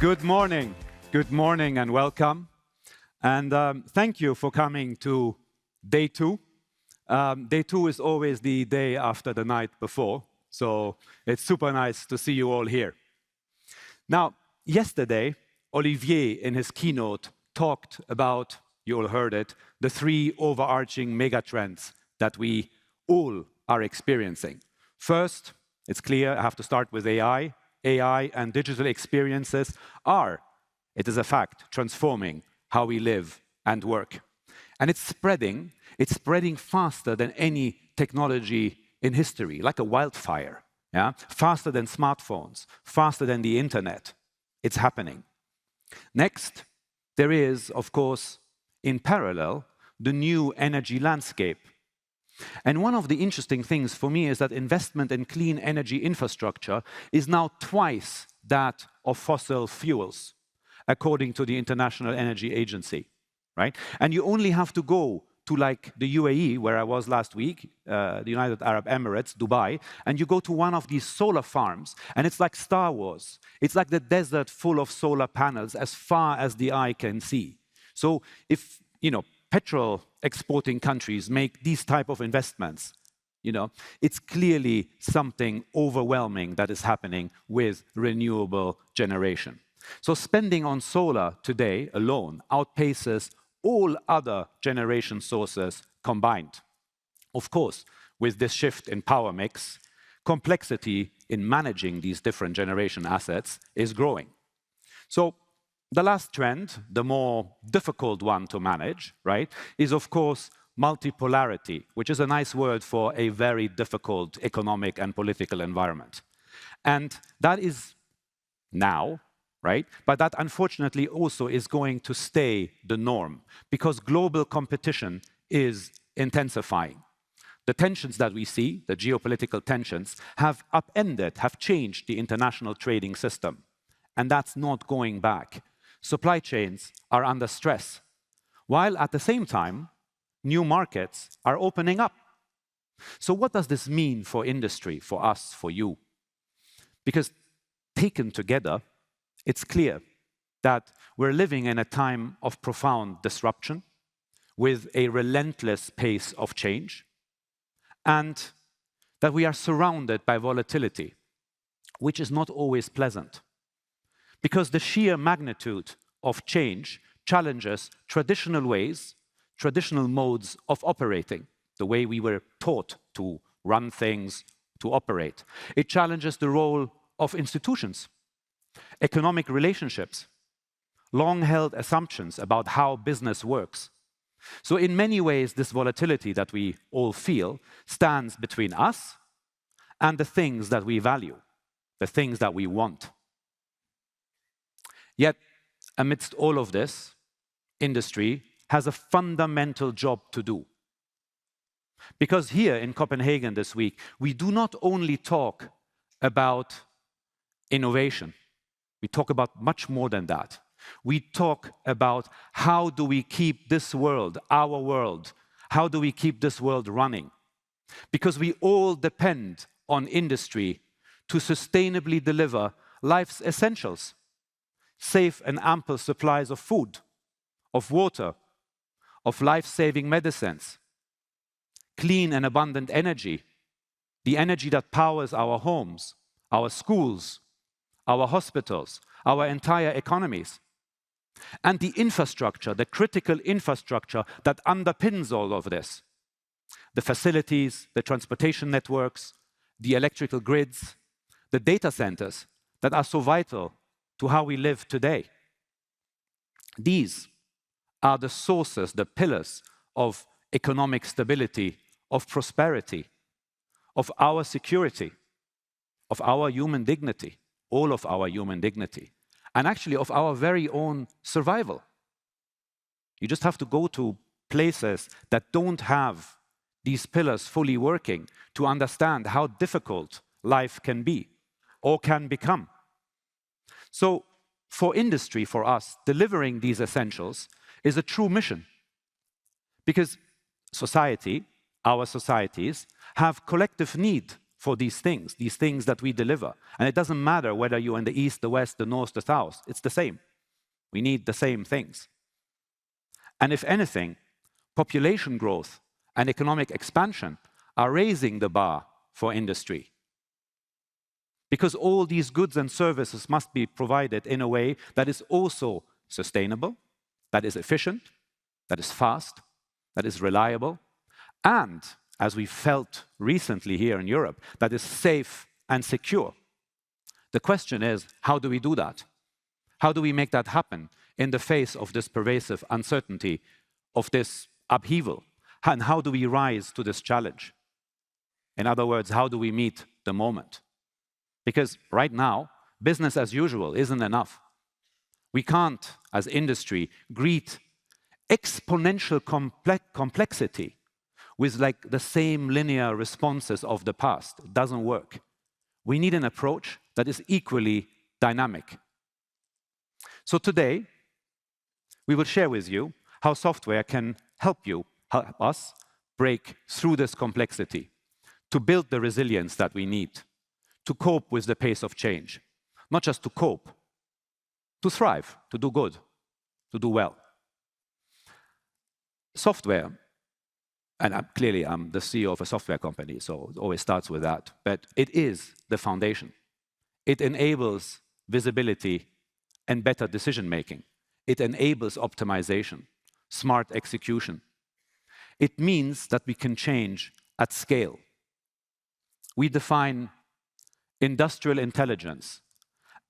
Good morning. Good morning and welcome. And thank you for coming to day two. Day two is always the day after the night before, so it's super nice to see you all here. Now, yesterday, Olivier, in his keynote, talked about, you all heard it, the three overarching megatrends that we all are experiencing. First, it's clear, I have to start with AI. AI and digital experiences are, it is a fact, transforming how we live and work. And it's spreading faster than any technology in history, like a wildfire, yeah? Faster than smartphones, faster than the internet. It's happening. Next, there is, of course, in parallel, the new energy landscape. And one of the interesting things for me is that investment in clean energy infrastructure is now twice that of fossil fuels, according to the International Energy Agency, right? And you only have to go to like the UAE, where I was last week, the United Arab Emirates, Dubai, and you go to one of these solar farms, and it's like Star Wars. It's like the desert full of solar panels as far as the eye can see. So if, petrol exporting countries make these type of investments, it's clearly something overwhelming that is happening with renewable generation. So spending on solar today alone outpaces all other generation sources combined. Of course, with this shift in power mix, complexity in managing these different generation assets is growing. So the last trend, the more difficult one to manage, right, is of course multipolarity, which is a nice word for a very difficult economic and political environment. And that is now, right? But that unfortunately also is going to stay the norm because global competition is intensifying. The tensions that we see, the geopolitical tensions, have upended, have changed the international trading system. And that's not going back. Supply chains are under stress, while at the same time, new markets are opening up. So what does this mean for industry, for us, for you? Because taken together, it's clear that we're living in a time of profound disruption with a relentless pace of change, and that we are surrounded by volatility, which is not always pleasant. Because the sheer magnitude of change challenges traditional ways, traditional modes of operating, the way we were taught to run things, to operate. It challenges the role of institutions, economic relationships, long-held assumptions about how business works. So in many ways, this volatility that we all feel stands between us and the things that we value, the things that we want. Yet, amidst all of this, industry has a fundamental job to do. Because here in Copenhagen this week, we do not only talk about innovation, we talk about much more than that. We talk about how do we keep this world, our world, how do we keep this world running? Because we all depend on industry to sustainably deliver life's essentials. Safe and ample supplies of food, of water, of life-saving medicines, clean and abundant energy, the energy that powers our homes, our schools, our hospitals, our entire economies, and the infrastructure, the critical infrastructure that underpins all of this, the facilities, the transportation networks, the electrical grids, the data centers that are so vital to how we live today. These are the sources, the pillars of economic stability, of prosperity, of our security, of our human dignity, all of our human dignity, and actually of our very own survival. You just have to go to places that don't have these pillars fully working to understand how difficult life can be or can become. So for industry, for us, delivering these essentials is a true mission. Because society, our societies, have collective need for these things that we deliver. And it doesn't matter whether you're in the east, the west, the north, the south. It's the same. We need the same things. And if anything, population growth and economic expansion are raising the bar for industry. Because all these goods and services must be provided in a way that is also sustainable, that is efficient, that is fast, that is reliable, and, as we felt recently here in Europe, that is safe and secure. The question is, how do we do that? How do we make that happen in the face of this pervasive uncertainty, of this upheaval? And how do we rise to this challenge? In other words, how do we meet the moment? Because right now, business as usual isn't enough. We can't, as industry, greet exponential complexity with like the same linear responses of the past. It doesn't work. We need an approach that is equally dynamic. So today, we will share with you how software can help us break through this complexity, to build the resilience that we need, to cope with the pace of change. Not just to cope, to thrive, to do good, to do well. Software, and clearly I'm the CEO of a software company, so it always starts with that, but it is the foundation. It enables visibility and better decision-making. It enables optimization, smart execution. It means that we can change at scale. We define industrial intelligence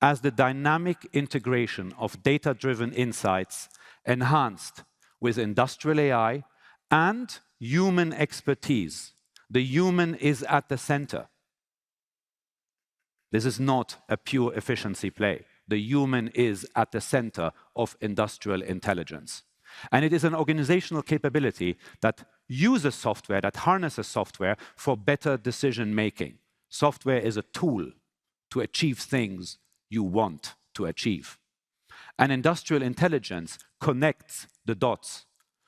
as the dynamic integration of data-driven insights enhanced with industrial AI and human expertise. The human is at the center. This is not a pure efficiency play. The human is at the center of industrial intelligence. And it is an organizational capability that uses software, that harnesses software for better decision-making. Software is a tool to achieve things you want to achieve. And industrial intelligence connects the dots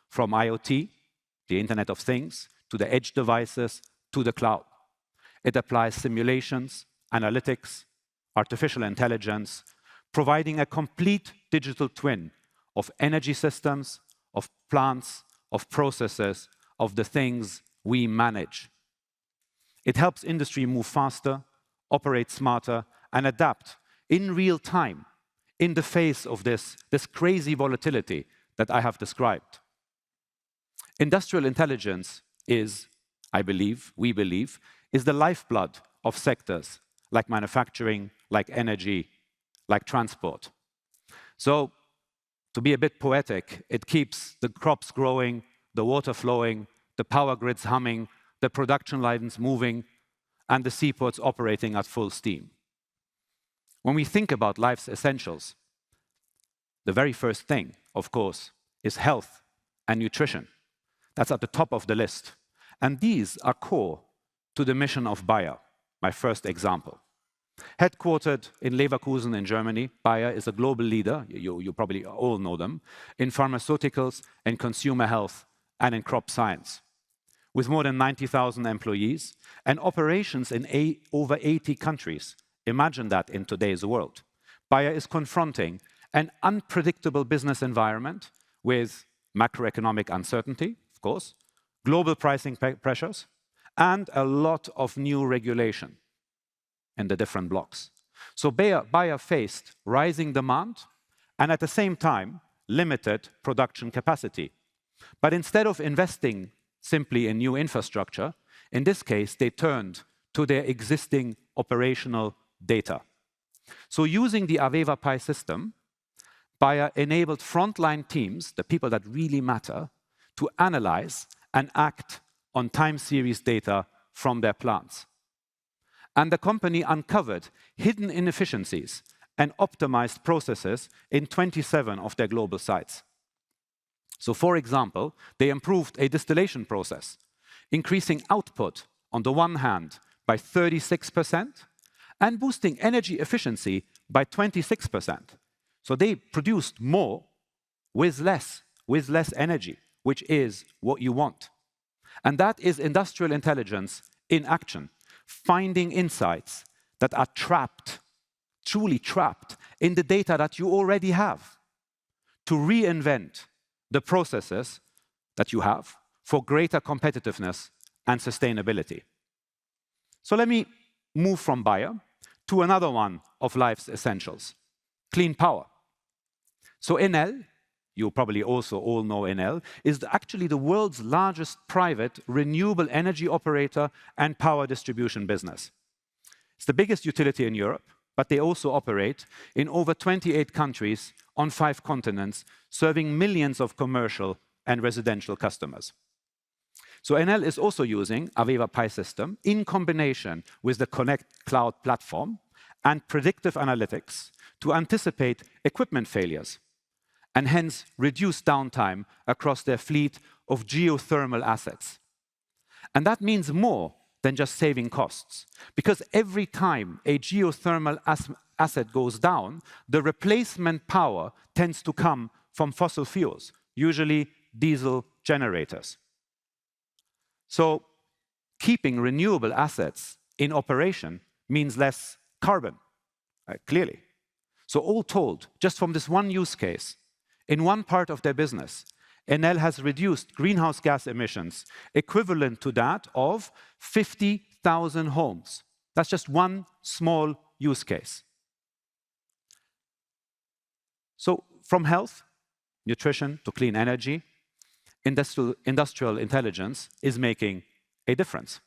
from IoT, the Internet of Things, to the edge devices, to the cloud. It applies simulations, analytics, artificial intelligence, providing a complete digital twin of energy systems, of plants, of processes, of the things we manage. It helps industry move faster, operate smarter, and adapt in real time in the face of this crazy volatility that I have described. Industrial intelligence is, I believe, we believe, is the lifeblood of sectors like manufacturing, like energy, like transport. So, to be a bit poetic, it keeps the crops growing, the water flowing, the power grids humming, the production lines moving, and the seaports operating at full steam. When we think about life's essentials, the very first thing, of course, is health and nutrition. That's at the top of the list. And these are core to the mission of Bayer, my first example. Headquartered in Leverkusen in Germany, Bayer is a global leader, you probably all know them, in pharmaceuticals, in consumer health, and in crop science. With more than 90,000 employees and operations in over 80 countries. Imagine that in today's world. Bayer is confronting an unpredictable business environment with macroeconomic uncertainty, of course, global pricing pressures, and a lot of new regulation in the different blocks. So Bayer faced rising demand and at the same time limited production capacity. But instead of investing simply in new infrastructure, in this case they turned to their existing operational data. So using the AVEVA Pi system, Bayer enabled frontline teams, the people that really matter, to analyze and act on time series data from their plants. And the company uncovered hidden inefficiencies and optimized processes in 27 of their global sites. So, for example, they improved a distillation process, increasing output on the one hand by 36% and boosting energy efficiency by 26%. So they produced more with less energy, which is what you want. And that is industrial intelligence in action, finding insights that are trapped, truly trapped, in the data that you already have, to reinvent the processes that you have for greater competitiveness and sustainability. So let me move from buyer to another one of life's essentials, clean power. So Enel, you probably also all know Enel, is actually the world's largest private renewable energy operator and power distribution business. It's the biggest utility in Europe, but they also operate in over 28 countries on 5 continents, serving millions of commercial and residential customers. So Enel is also using AVEVA Pi system in combination with the Connect Cloud platform and predictive analytics to anticipate equipment failures and hence reduce downtime across their fleet of geothermal assets. And that means more than just saving costs, because every time a geothermal asset goes down, the replacement power tends to come from fossil fuels, usually diesel generators. So keeping renewable assets in operation means less carbon, clearly. So all told, just from this one use case, in one part of their business, Enel has reduced greenhouse gas emissions equivalent to that of 50,000 homes. That's just one small use case. So from health, nutrition to clean energy, industrial intelligence is making a difference.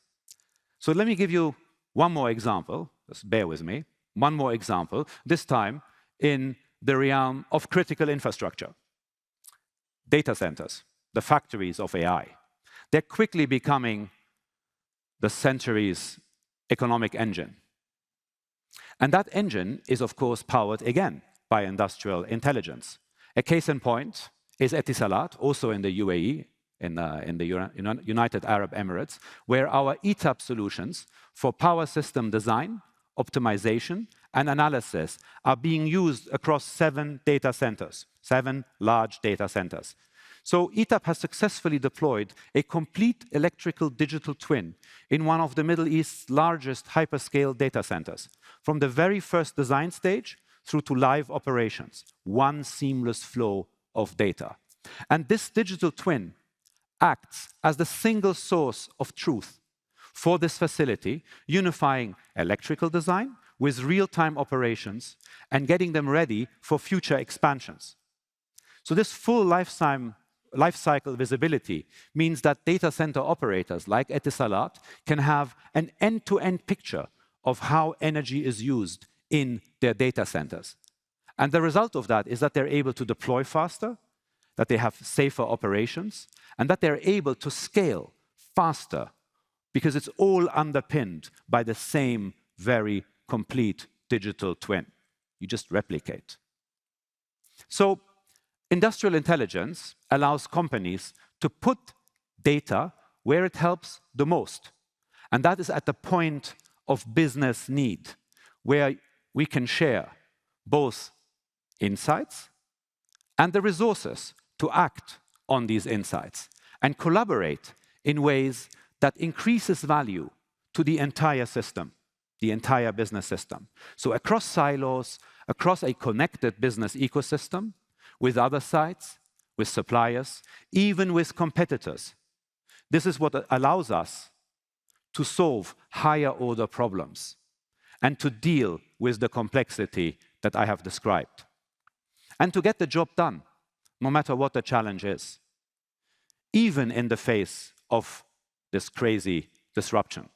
So let me give you one more example. Just bear with me. One more example, this time in the realm of critical infrastructure. Data centers, the factories of AI. They're quickly becoming the century's economic engine. And that engine is, of course, powered again by industrial intelligence. A case in point is Etisalat, also in the UAE, in the United Arab Emirates, where our ETAP solutions for power system design, optimization, and analysis are being used across 7 data centers, 7 large data centers. So ETAP has successfully deployed a complete electrical digital twin in one of the Middle East's largest hyperscale data centers, from the very first design stage through to live operations, one seamless flow of data. And this digital twin acts as the single source of truth for this facility, unifying electrical design with real-time operations and getting them ready for future expansions. So this full lifecycle visibility means that data center operators like Etisalat can have an end-to-end picture of how energy is used in their data centers. And the result of that is that they're able to deploy faster, that they have safer operations, and that they're able to scale faster because it's all underpinned by the same very complete digital twin. You just replicate. So industrial intelligence allows companies to put data where it helps the most. And that is at the point of business need, where we can share both insights and the resources to act on these insights and collaborate in ways that increases value to the entire system, the entire business system. So across silos, across a connected business ecosystem, with other sites, with suppliers, even with competitors. This is what allows us to solve higher order problems and to deal with the complexity that I have described. And to get the job done, no matter what the challenge is, even in the face of this crazy disruption.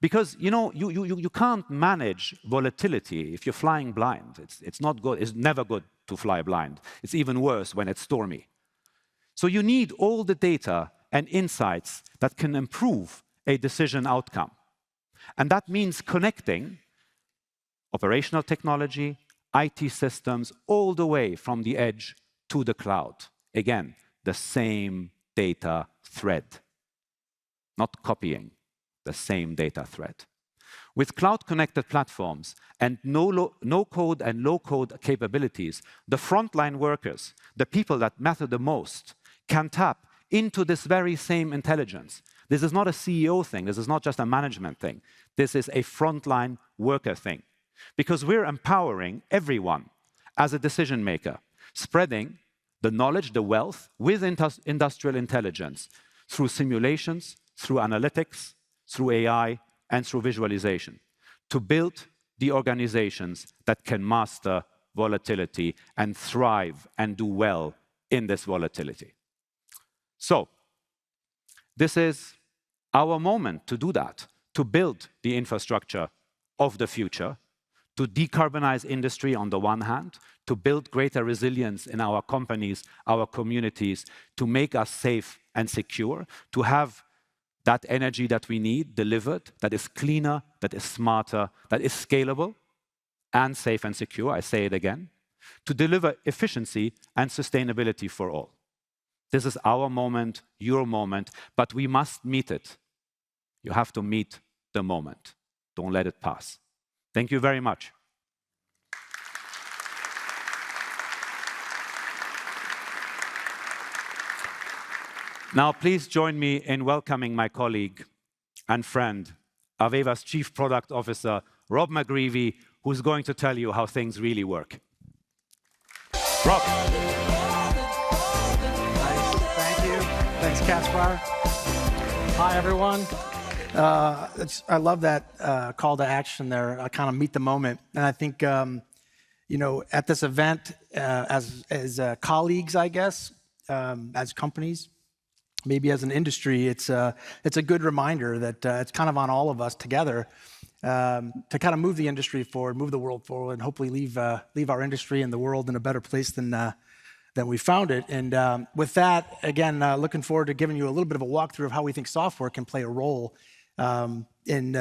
Because, you know, you can't manage volatility if you're flying blind. It's not good. It's never good to fly blind. It's even worse when it's stormy. So you need all the data and insights that can improve a decision outcome. And that means connecting operational technology, IT systems, all the way from the edge to the cloud. Again, the same data thread, not copying. The same data thread. With cloud-connected platforms and no-code and low-code capabilities, the frontline workers, the people that matter the most, can tap into this very same intelligence This is not a CEO thing. This is not just a management thing. This is a frontline worker thing. Because we're empowering everyone as a decision maker, spreading the knowledge, the wealth with industrial intelligence through simulations, through analytics, through AI, and through visualization to build the organizations that can master volatility and thrive and do well in this volatility. So, this is our moment to do that, to build the infrastructure of the future, to decarbonize industry on the one hand, to build greater resilience in our companies, our communities, to make us safe and secure, to have that energy that we need delivered, that is cleaner, that is smarter, that is scalable, and safe and secure, I say it again, to deliver efficiency and sustainability for all. This is our moment, your moment, but we must meet it. You have to meet the moment. Don't let it pass. Thank you very much. Now, please join me in welcoming my colleague and friend, AVEVA's Chief Product Officer, Rob McGreevy, who's going to tell you how things really work. Rob. Nice, thank you. Thanks, Caspar. Hi, everyone. I love that call to action there, kind of meet the moment. And I think, you know, at this event, as colleagues, I guess, as companies, maybe as an industry, it's a good reminder that it's kind of on all of us together to kind of move the industry forward, move the world forward, and hopefully leave our industry and the world in a better place than we found it. And with that, again, looking forward to giving you a little bit of a walkthrough of how we think software can play a role in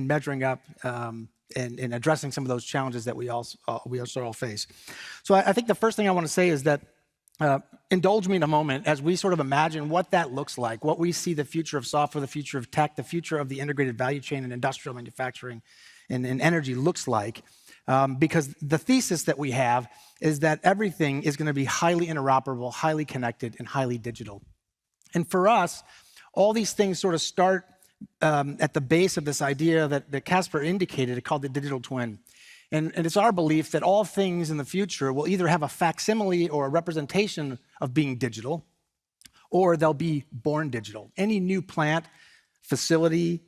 measuring up and addressing some of those challenges that we also all face. So I think the first thing I want to say is that indulge me in a moment as we sort of imagine what that looks like, what we see the future of software, the future of tech, the future of the integrated value chain and industrial manufacturing and energy looks like. Because the thesis that we have is that everything is going to be highly interoperable, highly connected, and highly digital. And for us, all these things sort of start at the base of this idea that Caspar indicated, called the digital twin. And it's our belief that all things in the future will either have a facsimile or a representation of being digital, or they'll be born digital. Any new plant, facility,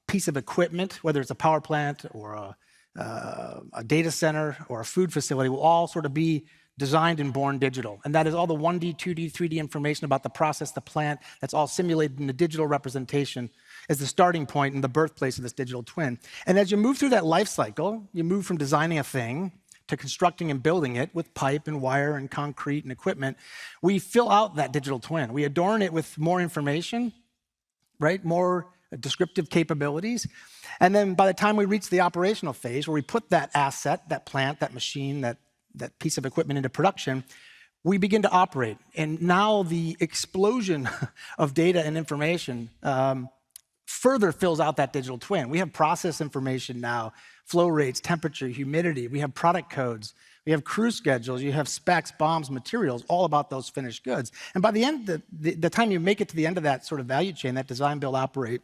piece of equipment, whether it's a power plant or a data center or a food facility, will all sort of be designed and born digital. And that is all the 1D, 2D, 3D information about the process, the plant, that's all simulated in the digital representation as the starting point and the birthplace of this digital twin. And as you move through that life cycle, you move from designing a thing to constructing and building it with pipe and wire and concrete and equipment. We fill out that digital twin. We adorn it with more information, right? More descriptive capabilities. And then by the time we reach the operational phase where we put that asset, that plant, that machine, that piece of equipment into production, we begin to operate. And now the explosion of data and information further fills out that digital twin. We have process information now, flow rates, temperature, humidity. We have product codes. We have crew schedules. You have specs, bombs, materials, all about those finished goods. And by the end, the time you make it to the end of that sort of value chain, that design, build, operate,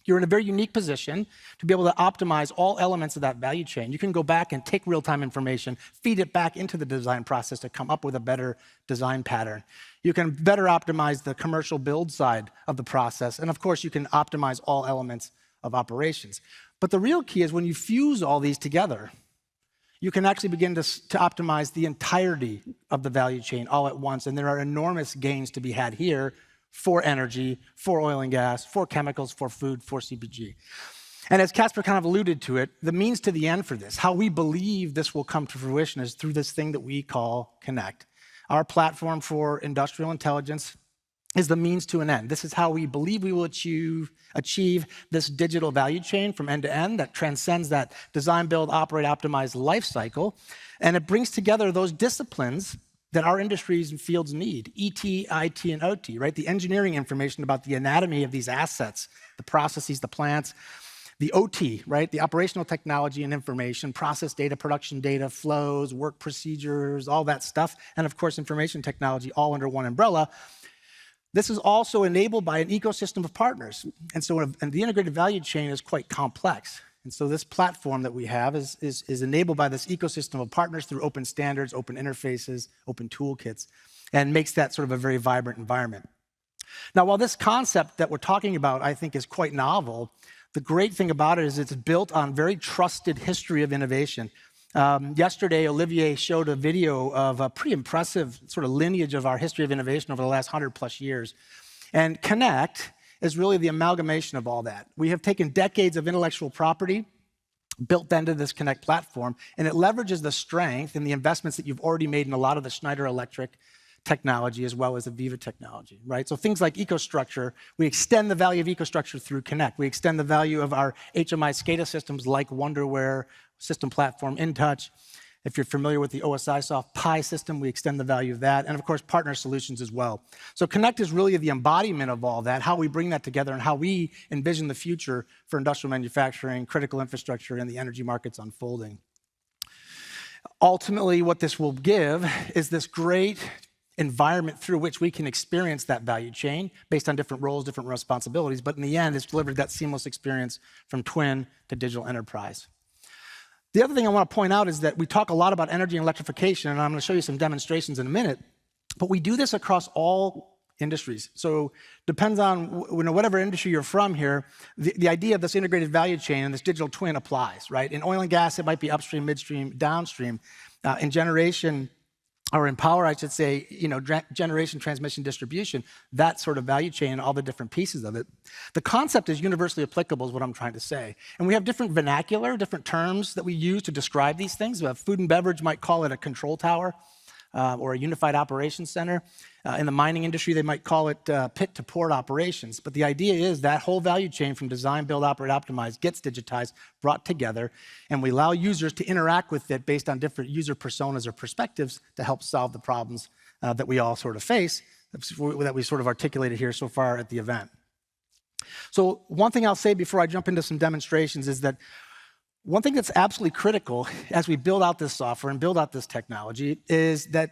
you're in a very unique position to be able to optimize all elements of that value chain. You can go back and take real-time information, feed it back into the design process to come up with a better design pattern. You can better optimize the commercial build side of the process. And of course, you can optimize all elements of operations. But the real key is when you fuse all these together, you can actually begin to optimize the entirety of the value chain all at once. And there are enormous gains to be had here for energy, for oil and gas, for chemicals, for food, for CPG. And as Caspar kind of alluded to it, the means to the end for this, how we believe this will come to fruition is through this thing that we call Connect. Our platform for industrial intelligence is the means to an end. This is how we believe we will achieve this digital value chain from end to end that transcends that design, build, operate, optimize life cycle. And it brings together those disciplines that our industries and fields need, ET, IT, and OT, right? The engineering information about the anatomy of these assets, the processes, the plants, the OT, right? The operational technology and information, process data, production data, flows, work procedures, all that stuff, and of course, information technology all under one umbrella. This is also enabled by an ecosystem of partners. And so and the integrated value chain is quite complex. And so this platform that we have is enabled by this ecosystem of partners through open standards, open interfaces, open toolkits, and makes that sort of a very vibrant environment. Now, while this concept that we're talking about, I think, is quite novel, the great thing about it is it's built on very trusted history of innovation. Yesterday, Olivier showed a video of a pretty impressive sort of lineage of our history of innovation over the last 100+ years. And Connect is really the amalgamation of all that. We have taken decades of intellectual property, built into this Connect platform, and it leverages the strength and the investments that you've already made in a lot of the Schneider Electric technology as well as AVEVA technology, right? So things like EcoStruxure, we extend the value of EcoStruxure through Connect. We extend the value of our HMI SCADA systems like Wonderware system platform, InTouch. If you're familiar with the OSIsoft Pi system, we extend the value of that, and of course, partner solutions as well. So Connect is really the embodiment of all that, how we bring that together and how we envision the future for industrial manufacturing, critical infrastructure, and the energy markets unfolding. Ultimately, what this will give is this great environment through which we can experience that value chain based on different roles, different responsibilities, but in the end, it's delivered that seamless experience from twin to digital enterprise. The other thing I want to point out is that we talk a lot about energy and electrification, and I'm going to show you some demonstrations in a minute, but we do this across all industries. So depends on whatever industry you're from here, the idea of this integrated value chain and this digital twin applies, right? In oil and gas, it might be upstream, midstream, downstream. In generation, or in power, I should say, generation, transmission, distribution, that sort of value chain and all the different pieces of it. The concept is universally applicable is what I'm trying to say. And we have different vernacular, different terms that we use to describe these things. Food and beverage might call it a control tower or a unified operations center. In the mining industry, they might call it pit to port operations. But the idea is that whole value chain from design, build, operate, optimize gets digitized, brought together, and we allow users to interact with it based on different user personas or perspectives to help solve the problems that we all sort of face, that we sort of articulated here so far at the event. So one thing I'll say before I jump into some demonstrations is that one thing that's absolutely critical as we build out this software and build out this technology is that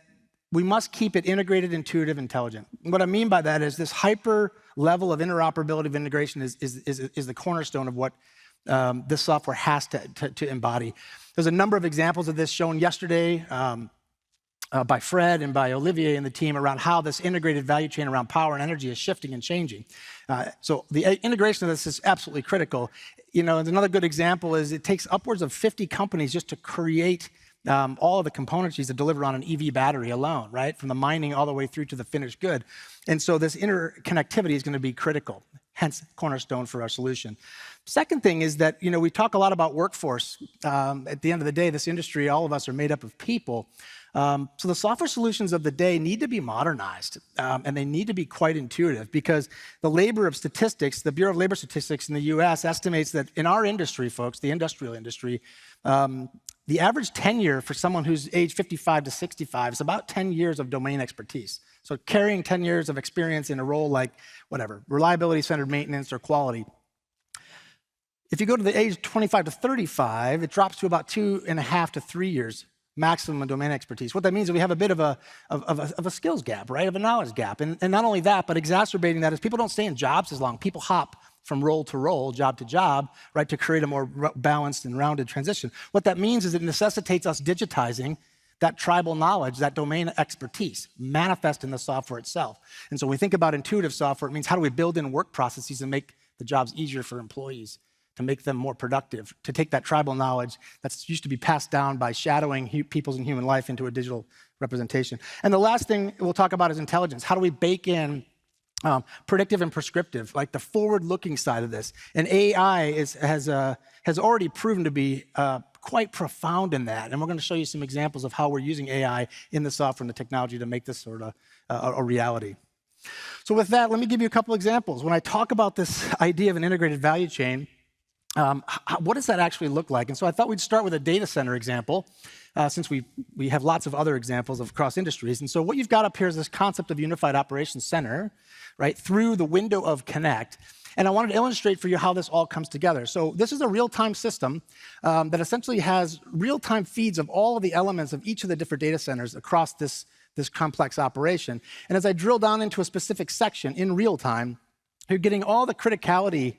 we must keep it integrated, intuitive, intelligent. What I mean by that is this hyper level of interoperability of integration is the cornerstone of what this software has to embody. There's a number of examples of this shown yesterday by Fred and by Olivier and the team around how this integrated value chain around power and energy is shifting and changing. So the integration of this is absolutely critical. And another good example is it takes upwards of 50 companies just to create all of the componentries that deliver on an EV battery alone, right? From the mining all the way through to the finished good. And so this interconnectivity is going to be critical, hence cornerstone for our solution. Second thing is that, we talk a lot about workforce. At the end of the day, this industry, all of us are made up of people. So the software solutions of the day need to be modernized, and they need to be quite intuitive because the labor of statistics, the Bureau of Labor Statistics in the US estimates that in our industry, folks, the industrial industry, the average tenure for someone who's age 55 to 65 is about 10 years of domain expertise. So carrying 10 years of experience in a role like, reliability-centered maintenance or quality. If you go to the age 25 to 35, it drops to about 2.5 to 3 years maximum domain expertise. What that means is we have a bit of a skills gap, right? Of a knowledge gap. And not only that, but exacerbating that is people don't stay in jobs as long. People hop from role to role, job to job, right, to create a more balanced and rounded transition. What that means is it necessitates us digitizing that tribal knowledge, that domain expertise, manifest in the software itself. And so when we think about intuitive software, it means how do we build in work processes and make the jobs easier for employees, to make them more productive, to take that tribal knowledge that's used to be passed down by shadowing peoples in human life into a digital representation. And the last thing we'll talk about is intelligence. How do we bake in predictive and prescriptive, like the forward-looking side of this? And AI has already proven to be quite profound in that. And we're going to show you some examples of how we're using AI in the software and the technology to make this sort of a reality. So with that, let me give you a couple examples. When I talk about this idea of an integrated value chain, what does that actually look like? And so I thought we'd start with a data center example, since we have lots of other examples of cross industries. And so what you've got up here is this concept of unified operations center, right, through the window of Connect. And I wanted to illustrate for you how this all comes together. So this is a real-time system that essentially has real-time feeds of all of the elements of each of the different data centers across this this complex operation. And as I drill down into a specific section in real time, you're getting all the criticality,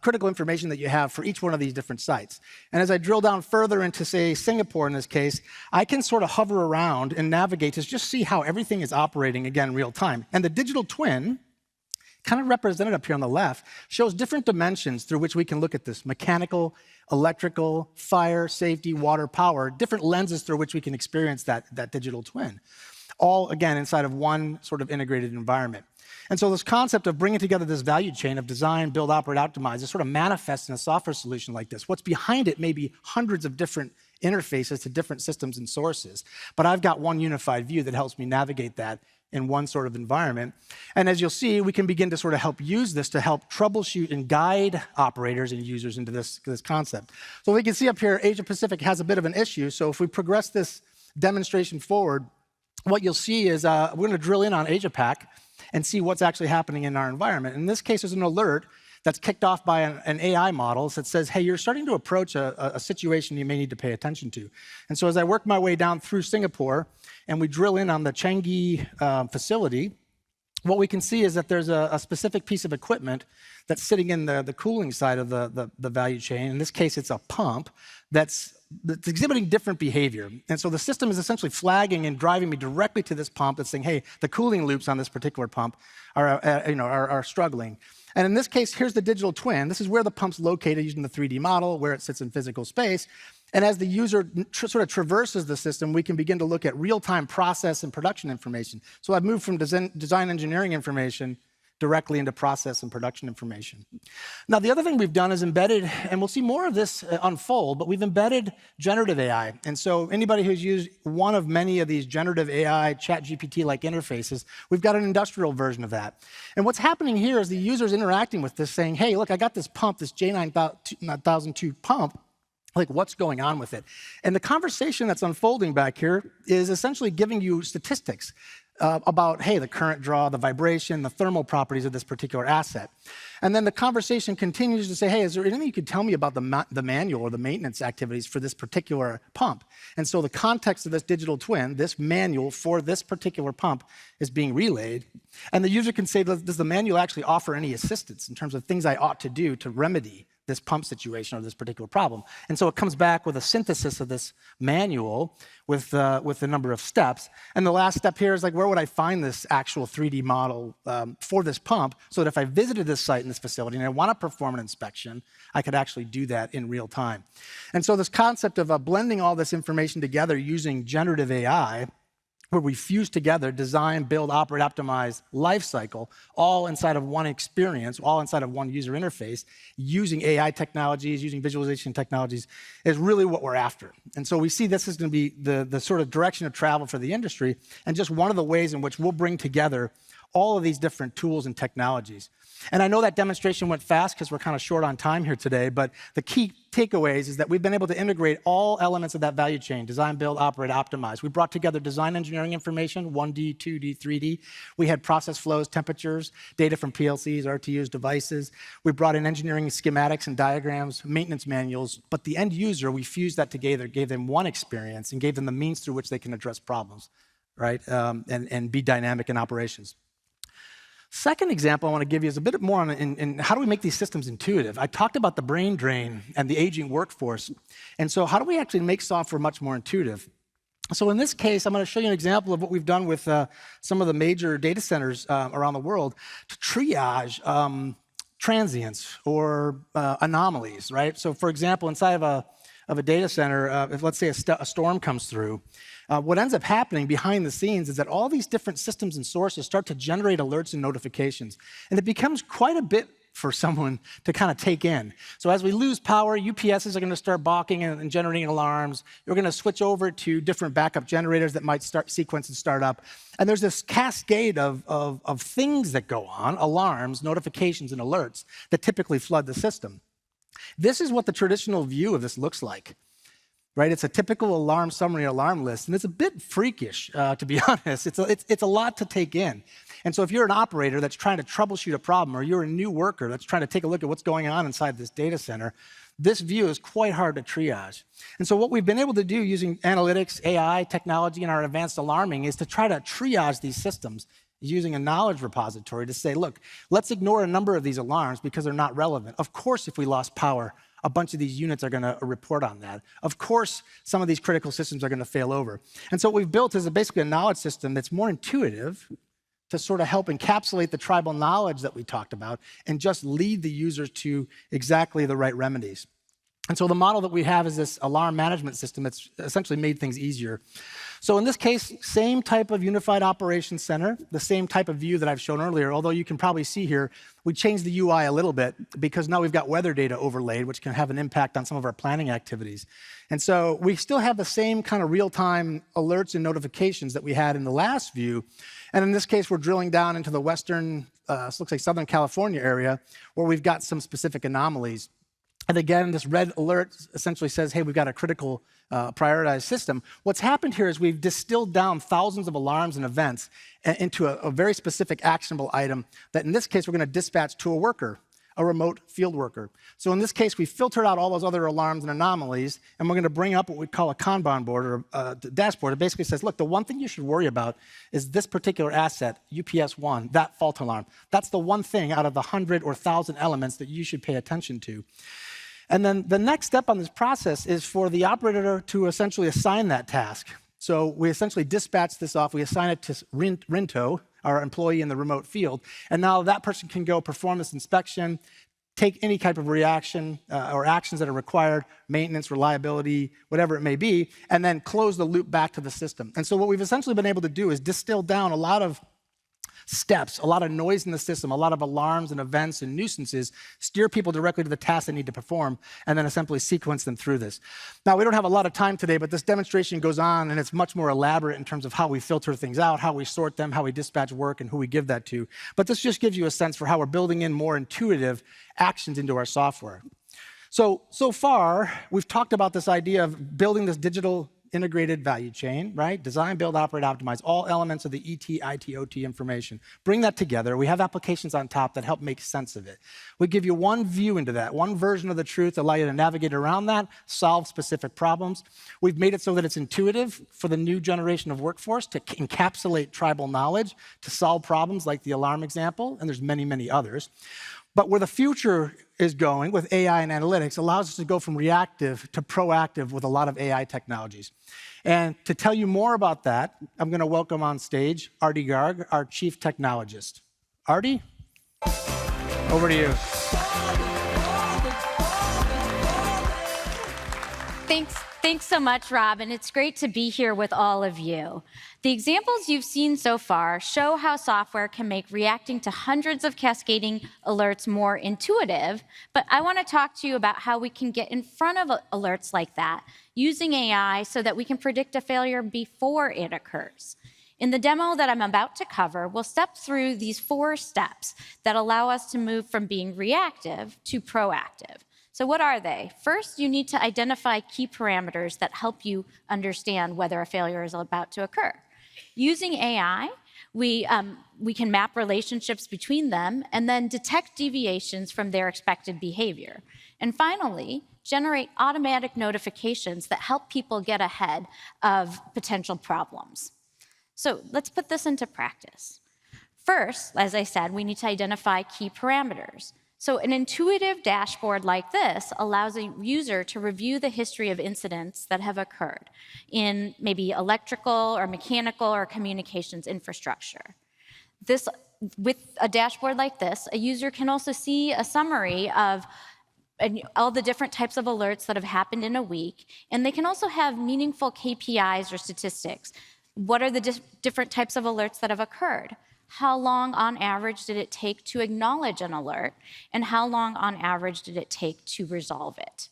critical information that you have for each one of these different sites. And as I drill down further into, say, Singapore in this case, I can sort of hover around and navigate to just see how everything is operating, again, real time. And the digital twin, kind of represented up here on the left, shows different dimensions through which we can look at this: mechanical, electrical, fire, safety, water, power, different lenses through which we can experience that digital twin, all, again, inside of one sort of integrated environment. And so this concept of bringing together this value chain of design, build, operate, optimize is sort of manifests in a software solution like this. What's behind it may be hundreds of different interfaces to different systems and sources, but I've got one unified view that helps me navigate that in one sort of environment. And as you'll see, we can begin to sort of help use this to help troubleshoot and guide operators and users into this concept. So we can see up here, Asia Pacific has a bit of an issue. So if we progress this demonstration forward, what you'll see is we're going to drill in on Asia Pac and see what's actually happening in our environment. In this case, there's an alert that's kicked off by an AI model that says, hey, you're starting to approach a situation you may need to pay attention to. And so as I work my way down through Singapore and we drill in on the Changi facility, what we can see is that there's a specific piece of equipment that's sitting in the cooling side of the value chain. In this case, it's a pump that's exhibiting different behavior. And so the system is essentially flagging and driving me directly to this pump that's saying, hey, the cooling loops on this particular pump are struggling. And in this case, here's the digital twin. This is where the pump's located using the 3D model, where it sits in physical space. And as the user sort of traverses the system, we can begin to look at real-time process and production information. So I've moved from design engineering information directly into process and production information. Now, the other thing we've done is embedded, and we'll see more of this unfold, but we've embedded generative AI. And so anybody who's used one of many of these generative AI, ChatGPT-like interfaces, we've got an industrial version of that. And what's happening here is the user's interacting with this, saying, hey, look, I got this pump, this J9002 pump. Like, what's going on with it? And the conversation that's unfolding back here is essentially giving you statistics about, hey, the current draw, the vibration, the thermal properties of this particular asset. And then the conversation continues to say, hey, is there anything you could tell me about the manual or the maintenance activities for this particular pump? And so the context of this digital twin, this manual for this particular pump, is being relayed. And the user can say, does the manual actually offer any assistance in terms of things I ought to do to remedy this pump situation or this particular problem? And so it comes back with a synthesis of this manual with a number of steps. And the last step here is like, where would I find this actual 3D model for this pump so that if I visited this site in this facility and I want to perform an inspection, I could actually do that in real time. And so this concept of blending all this information together using generative AI, where we fuse together design, build, operate, optimize, lifecycle, all inside of one experience, all inside of one user interface, using AI technologies, using visualization technologies, is really what we're after. And so we see this is going to be the sort of direction of travel for the industry, and just one of the ways in which we'll bring together all of these different tools and technologies. And I know that demonstration went fast because we're kind of short on time here today, but the key takeaways is that we've been able to integrate all elements of that value chain: design, build, operate, optimize. We brought together design engineering information, 1D, 2D, 3D. We had process flows, temperatures, data from PLCs, RTUs, devices. We brought in engineering schematics and diagrams, maintenance manuals, but the end user, we fused that together, gave them one experience, and gave them the means through which they can address problems, right? And be dynamic in operations. Second example I want to give you is a bit more on in how do we make these systems intuitive. I talked about the brain drain and the aging workforce. And so how do we actually make software much more intuitive? So in this case, I'm going to show you an example of what we've done with some of the major data centers around the world to triage transients or anomalies, right? So for example, inside of a data center, if let's say a storm comes through, what ends up happening behind the scenes is that all these different systems and sources start to generate alerts and notifications. And it becomes quite a bit for someone to kind of take in. So as we lose power, UPSs are going to start balking and generating alarms. You're going to switch over to different backup generators that might sequence and start up. And there's this cascade of things that go on, alarms, notifications, and alerts that typically flood the system. This is what the traditional view of this looks like. Right? It's a typical alarm summary alarm list, and it's a bit freakish, to be honest. It's a lot to take in. And so if you're an operator that's trying to troubleshoot a problem, or you're a new worker that's trying to take a look at what's going on inside this data center, this view is quite hard to triage. And so what we've been able to do using analytics, AI, technology, and our advanced alarming is to try to triage these systems using a knowledge repository to say, look, let's ignore a number of these alarms because they're not relevant. Of course, if we lost power, a bunch of these units are going to report on that. Of course, some of these critical systems are going to fail over. And so what we've built is basically a knowledge system that's more intuitive to sort of help encapsulate the tribal knowledge that we talked about and just lead the users to exactly the right remedies. And so the model that we have is this alarm management system that's essentially made things easier. So in this case, same type of unified operations center, the same type of view that I've shown earlier, although you can probably see here, we changed the UI a little bit because now we've got weather data overlaid, which can have an impact on some of our planning activities. And so we still have the same kind of real-time alerts and notifications that we had in the last view. And in this case, we're drilling down into the western, looks like Southern California area, where we've got some specific anomalies. And again, this red alert essentially says, hey, we've got a critical prioritized system. What's happened here is we've distilled down thousands of alarms and events into a very specific actionable item that in this case, we're going to dispatch to a worker, a remote field worker. So in this case, we filtered out all those other alarms and anomalies, and we're going to bring up what we call a Kanban board or a dashboard. It basically says, look, the one thing you should worry about is this particular asset, UPS 1, that fault alarm. That's the one thing out of the 100 or 1,000 elements that you should pay attention to. And then the next step on this process is for the operator to essentially assign that task. So we essentially dispatch this off. We assign it to Rinto, our employee in the remote field. And now that person can go perform this inspection, take any type of reaction or actions that are required, maintenance, reliability, whatever it may be, and then close the loop back to the system. And so what we've essentially been able to do is distill down a lot of steps, a lot of noise in the system, a lot of alarms and events and nuisances, steer people directly to the tasks they need to perform, and then essentially sequence them through this. Now, we don't have a lot of time today, but this demonstration goes on, and it's much more elaborate in terms of how we filter things out, how we sort them, how we dispatch work, and who we give that to. But this just gives you a sense for how we're building in more intuitive actions into our software. So far, we've talked about this idea of building this digital integrated value chain, right? Design, build, operate, optimize, all elements of the ET, IT, OT information. Bring that together. We have applications on top that help make sense of it. We give you one view into that, one version of the truth, allow you to navigate around that, solve specific problems. We've made it so that it's intuitive for the new generation of workforce to encapsulate tribal knowledge, to solve problems like the alarm example, and there's many, many others. But where the future is going with AI and analytics allows us to go from reactive to proactive with a lot of AI technologies. And to tell you more about that, I'm going to welcome on stage Arti Garg, our Chief Technologist. Arti, over to you. Thanks so much, Rob, and it's great to be here with all of you. The examples you've seen so far show how software can make reacting to hundreds of cascading alerts more intuitive, but I want to talk to you about how we can get in front of alerts like that using AI so that we can predict a failure before it occurs. In the demo that I'm about to cover, we'll step through these 4 steps that allow us to move from being reactive to proactive. So what are they? First, you need to identify key parameters that help you understand whether a failure is about to occur. Using AI, we can map relationships between them and then detect deviations from their expected behavior. And finally, generate automatic notifications that help people get ahead of potential problems. So let's put this into practice. First, as I said, we need to identify key parameters. So an intuitive dashboard like this allows a user to review the history of incidents that have occurred in maybe electrical or mechanical or communications infrastructure. With a dashboard like this, a user can also see a summary of all the different types of alerts that have happened in a week, and they can also have meaningful KPIs or statistics. What are the different types of alerts that have occurred? How long on average did it take to acknowledge an alert? And how long on average did it take to resolve it?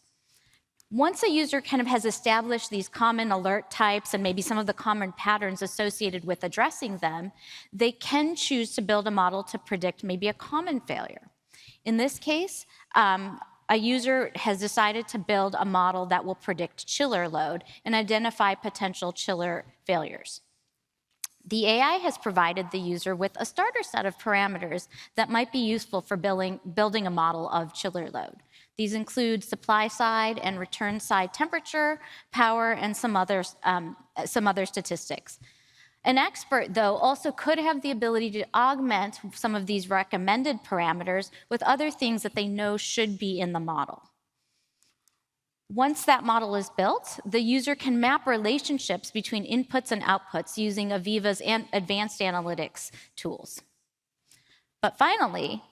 Once a user kind of has established these common alert types and maybe some of the common patterns associated with addressing them, they can choose to build a model to predict maybe a common failure. In this case, a user has decided to build a model that will predict chiller load and identify potential chiller failures. The AI has provided the user with a starter set of parameters that might be useful for building a model of chiller load. These include supply side and return side temperature, power, and some other statistics. An expert, though, also could have the ability to augment some of these recommended parameters with other things that they know should be in the model. Once that model is built, the user can map relationships between inputs and outputs using AVEVA's advanced analytics tools. But finally,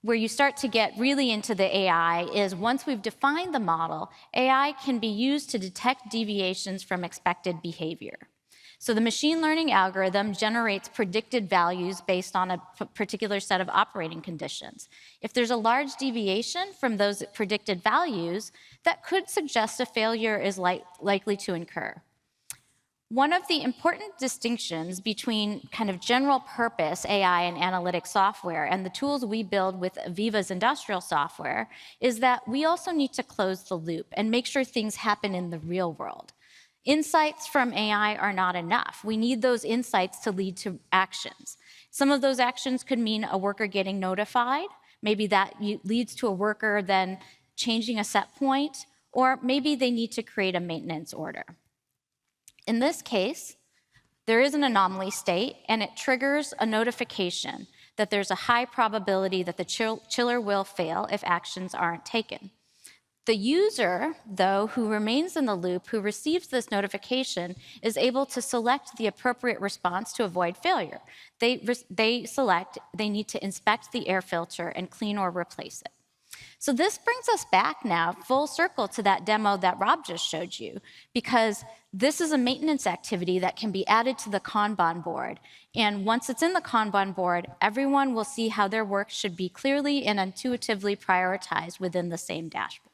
where you start to get really into the AI is once we've defined the model, AI can be used to detect deviations from expected behavior. So the machine learning algorithm generates predicted values based on a particular set of operating conditions. If there's a large deviation from those predicted values, that could suggest a failure is likely to occur. One of the important distinctions between kind of general purpose AI and analytic software and the tools we build with AVEVA's industrial software is that we also need to close the loop and make sure things happen in the real world. Insights from AI are not enough. We need those insights to lead to actions. Some of those actions could mean a worker getting notified. Maybe that leads to a worker then changing a set point, or maybe they need to create a maintenance order. In this case, there is an anomaly state, and it triggers a notification that there's a high probability that the chiller will fail if actions aren't taken. The user, though, who remains in the loop, who receives this notification, is able to select the appropriate response to avoid failure. They select they need to inspect the air filter and clean or replace it. So this brings us back now full circle to that demo that Rob just showed you, because this is a maintenance activity that can be added to the Kanban board. And once it's in the Kanban board, everyone will see how their work should be clearly and intuitively prioritized within the same dashboard.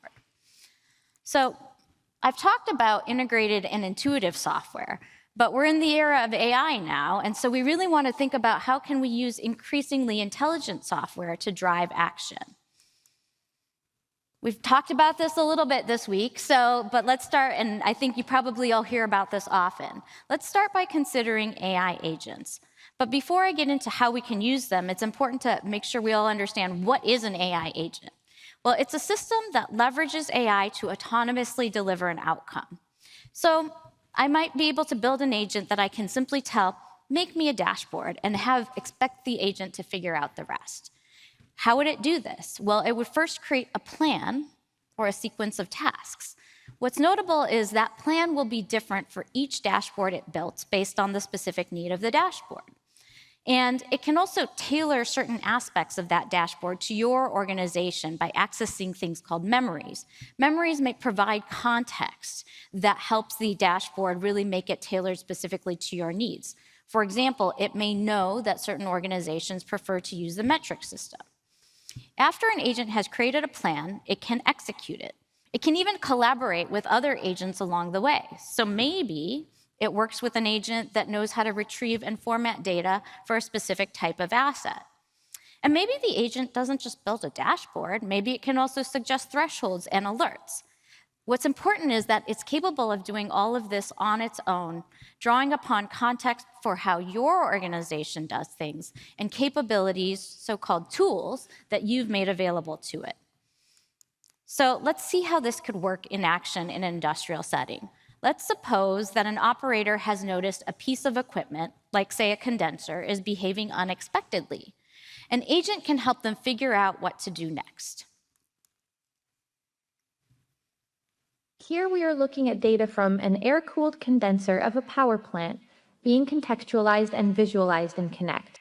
So I've talked about integrated and intuitive software, but we're in the era of AI now, and so we really want to think about how can we use increasingly intelligent software to drive action. We've talked about this a little bit this week, but let's start, and I think you probably all hear about this often. Let's start by considering AI agents. But before I get into how we can use them, it's important to make sure we all understand what is an AI agent. Well, it's a system that leverages AI to autonomously deliver an outcome. So I might be able to build an agent that I can simply tell, make me a dashboard, and expect the agent to figure out the rest. How would it do this? Well, it would first create a plan or a sequence of tasks. What's notable is that plan will be different for each dashboard it built based on the specific need of the dashboard. And it can also tailor certain aspects of that dashboard to your organization by accessing things called memories. Memories may provide context that helps the dashboard really make it tailored specifically to your needs. For example, it may know that certain organizations prefer to use the metric system. After an agent has created a plan, it can execute it. It can even collaborate with other agents along the way. So maybe it works with an agent that knows how to retrieve and format data for a specific type of asset. And maybe the agent doesn't just build a dashboard, maybe it can also suggest thresholds and alerts. What's important is that it's capable of doing all of this on its own, drawing upon context for how your organization does things and capabilities, so-called tools, that you've made available to it. So let's see how this could work in action in an industrial setting. Let's suppose that an operator has noticed a piece of equipment, like say a condenser, is behaving unexpectedly. An agent can help them figure out what to do next. Here we are looking at data from an air-cooled condenser of a power plant being contextualized and visualized in Connect.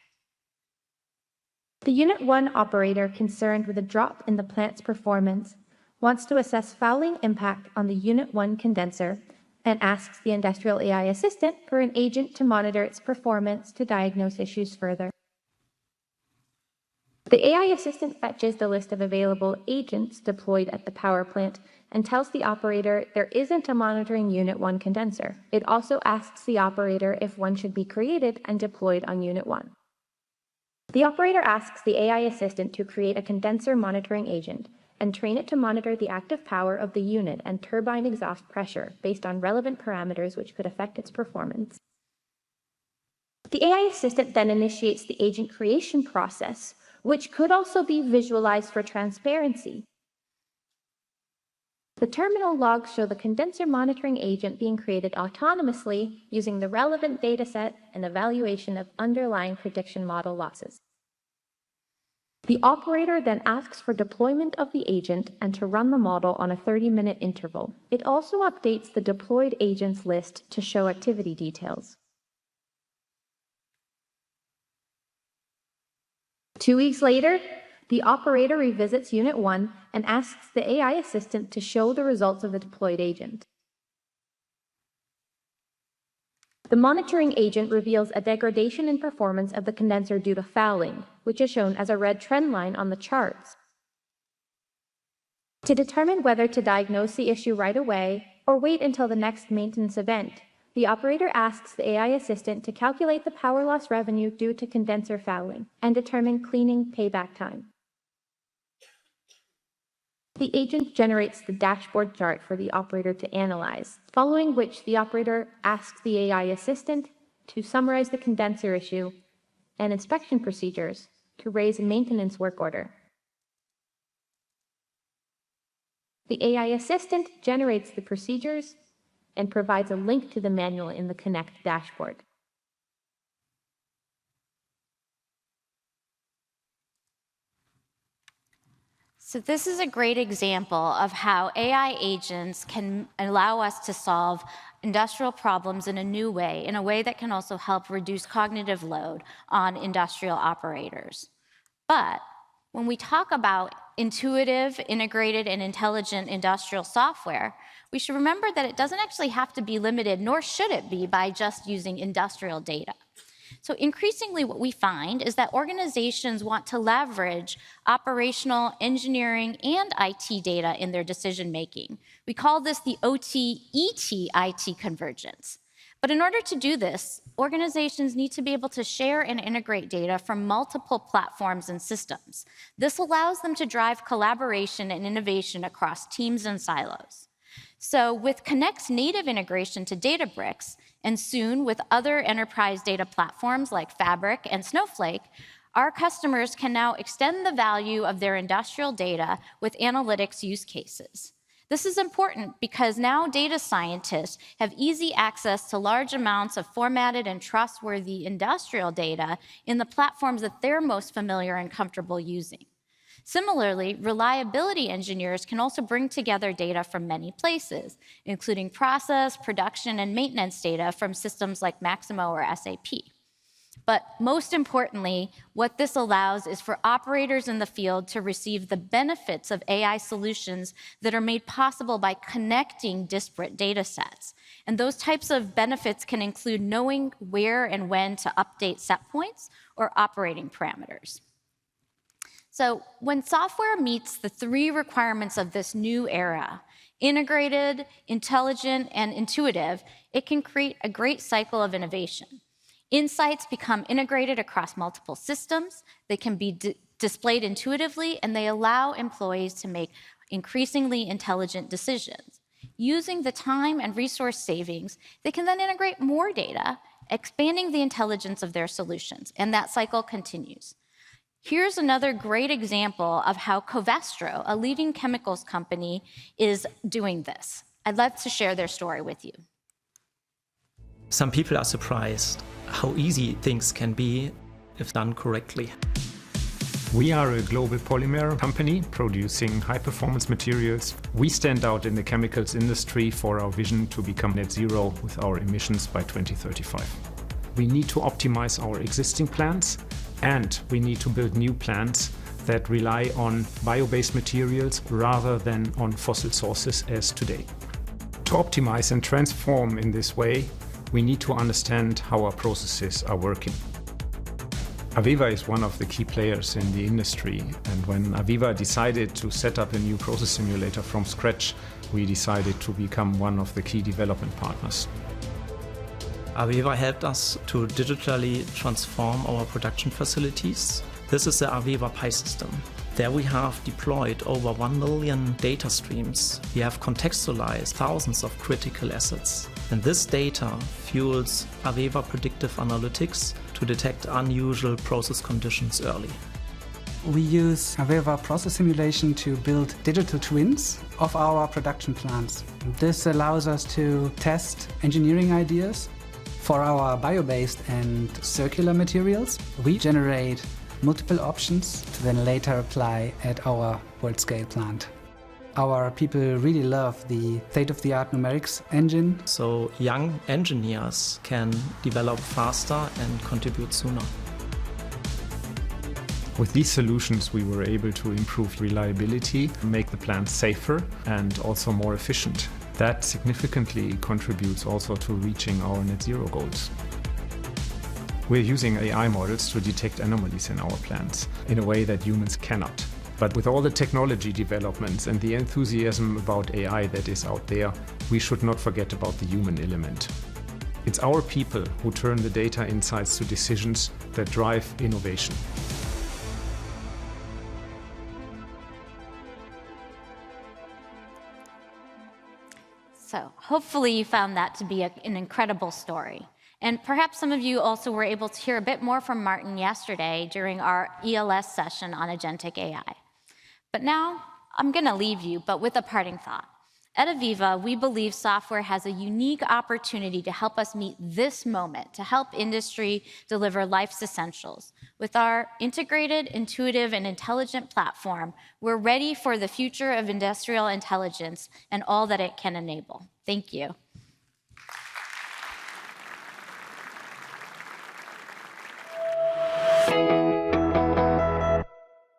The Unit 1 operator concerned with a drop in the plant's performance wants to assess fouling impact on the Unit 1 condenser and asks the Industrial AI Assistant for an agent to monitor its performance to diagnose issues further. The AI Assistant fetches the list of available agents deployed at the power plant and tells the operator there isn't a monitoring Unit 1 condenser. It also asks the operator if one should be created and deployed on Unit 1. The operator asks the AI Assistant to create a condenser monitoring agent and train it to monitor the active power of the unit and turbine exhaust pressure based on relevant parameters which could affect its performance. The AI assistant then initiates the agent creation process, which could also be visualized for transparency. The terminal logs show the condenser monitoring agent being created autonomously using the relevant dataset and evaluation of underlying prediction model losses. The operator then asks for deployment of the agent and to run the model on a 30-minute interval. It also updates the deployed agents list to show activity details. 2 weeks later, the operator revisits Unit 1 and asks the AI assistant to show the results of the deployed agent. The monitoring agent reveals a degradation in performance of the condenser due to fouling, which is shown as a red trend line on the charts. To determine whether to diagnose the issue right away or wait until the next maintenance event, the operator asks the AI assistant to calculate the power loss revenue due to condenser fouling and determine cleaning payback time. The agent generates the dashboard chart for the operator to analyze, following which the operator asks the AI assistant to summarize the condenser issue and inspection procedures to raise a maintenance work order. The AI assistant generates the procedures and provides a link to the manual in the Connect dashboard. So this is a great example of how AI agents can allow us to solve industrial problems in a new way, in a way that can also help reduce cognitive load on industrial operators. But when we talk about intuitive, integrated, and intelligent industrial software, we should remember that it doesn't actually have to be limited, nor should it be, by just using industrial data. So increasingly what we find is that organizations want to leverage operational, engineering, and IT data in their decision-making. We call this the OT-ET-IT convergence. But in order to do this, organizations need to be able to share and integrate data from multiple platforms and systems. This allows them to drive collaboration and innovation across teams and silos. So with Connect's native integration to Databricks, and soon with other enterprise data platforms like Fabric and Snowflake, our customers can now extend the value of their industrial data with analytics use cases. This is important because now data scientists have easy access to large amounts of formatted and trustworthy industrial data in the platforms that they're most familiar and comfortable using. Similarly, reliability engineers can also bring together data from many places, including process, production, and maintenance data from systems like Maximo or SAP. But most importantly, what this allows is for operators in the field to receive the benefits of AI solutions that are made possible by connecting disparate data sets. And those types of benefits can include knowing where and when to update set points or operating parameters. So when software meets the three requirements of this new era, integrated, intelligent, and intuitive, it can create a great cycle of innovation. Insights become integrated across multiple systems, they can be displayed intuitively, and they allow employees to make increasingly intelligent decisions. Using the time and resource savings, they can then integrate more data, expanding the intelligence of their solutions, and that cycle continues. Here's another great example of how Covestro, a leading chemicals company, is doing this. I'd love to share their story with you. Some people are surprised how easy things can be if done correctly. We are a global polymer company producing high-performance materials. We stand out in the chemicals industry for our vision to become net zero with our emissions by 2035. We need to optimize our existing plants, and we need to build new plants that rely on bio-based materials rather than on fossil sources as today. To optimize and transform in this way, we need to understand how our processes are working. AVEVA is one of the key players in the industry, and when AVEVA decided to set up a new process simulator from scratch, we decided to become one of the key development partners. AVEVA helped us to digitally transform our production facilities. This is the AVEVA Pi system. There we have deployed over 1 million data streams. We have contextualized thousands of critical assets. And this data fuels AVEVA predictive analytics to detect unusual process conditions early. We use AVEVA process simulation to build digital twins of our production plants. This allows us to test engineering ideas. For our bio-based and circular materials, we generate multiple options to then later apply at our world-scale plant. Our people really love the state-of-the-art numerics engine. So young engineers can develop faster and contribute sooner. With these solutions, we were able to improve reliability, make the plant safer and also more efficient. That significantly contributes also to reaching our net zero goals. We're using AI models to detect anomalies in our plants in a way that humans cannot. But with all the technology developments and the enthusiasm about AI that is out there, we should not forget about the human element. It's our people who turn the data insights to decisions that drive innovation. So hopefully you found that to be an incredible story. And perhaps some of you also were able to hear a bit more from Martin yesterday during our ELS session on Agentic AI. But now I'm going to leave you, but with a parting thought. At AVEVA, we believe software has a unique opportunity to help us meet this moment, to help industry deliver life's essentials. With our integrated, intuitive, and intelligent platform, we're ready for the future of industrial intelligence and all that it can enable. Thank you.